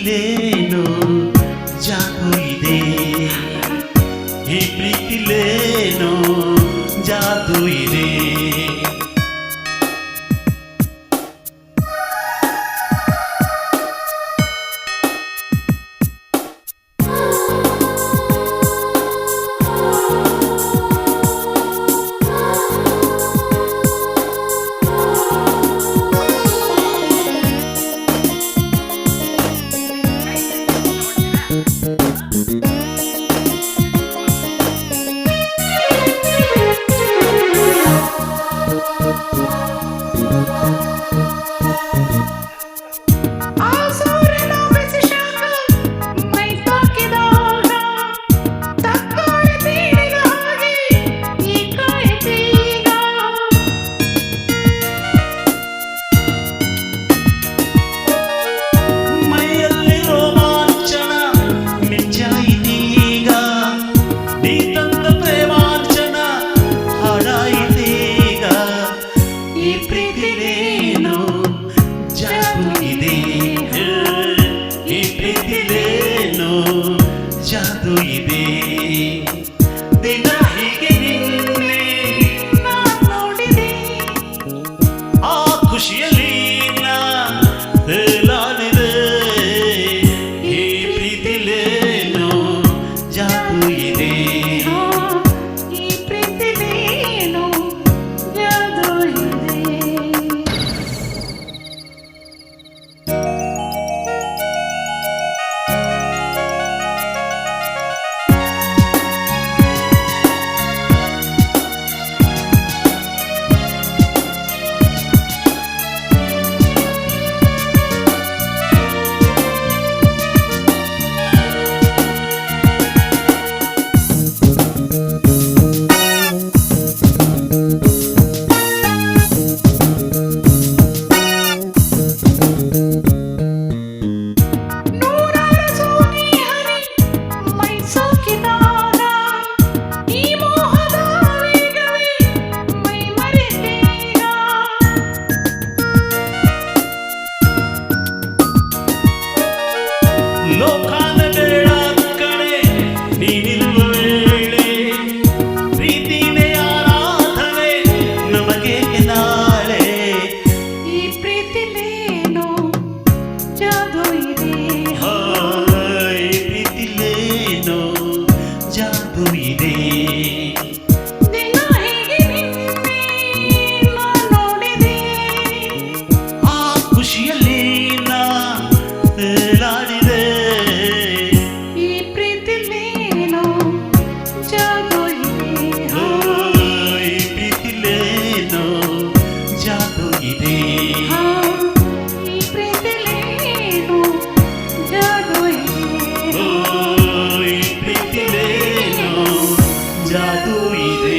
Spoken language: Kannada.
ಪ್ರೀತಿಲೇನೋ ಜಾದು ಇದೆ, ಈ ಪ್ರೀತಿಲೇನೋ ಜಾದು ಇದೆ. ಜಾದು ಇದೆ ದಿನ ಹೀಗೆ ನಿನ್ನೆ ನೋಡಿದೆ, ಆ ಖುಷಿಯಲ್ಲಿ ತೇಲಾಡಿದೆ. ಈ ಪ್ರೀತಿಲೇನೋ ಜಾದು ಇದೆ, ಈ ಪ್ರೀತಿಲೇನೋ ಜಾದು ಇದೆ. ಲೋಕಾನ ಬೇಡ ಕಣೆ ನೀನಿರುವ ವೇಳೆ, ಪ್ರೀತಿನೇ ಆರಾಧನೆ ನಮಗೆ ನಾಳೆ. ಈ ಪ್ರೀತಿಲೇನೋ ಜಾದು ಇದೆ, ಈ ಪ್ರೀತಿಲೇನೋ ಜಾದು ಇದೆ. ದಿನ ಹೀಗೆ ನಿನ್ನೆ ನೋಡಿದೆ, ಆ ಖುಷಿಯಲ್ಲಿ ತೇಲಾಡಿದೆ. ಈ ಪ್ರೀತಿಲೇನೋ ಜಾದು ಇದೆ, ಈ ಪ್ರೀತಿಲೇನೋ ಜಾದು ಇದೆ. ಈ ಪ್ರೀತಿಲೇನೋ ಜಾದು ಇದೆ, ಈ ಪ್ರೀತಿಲೇನೋ ಜಾದು ಇದೆ.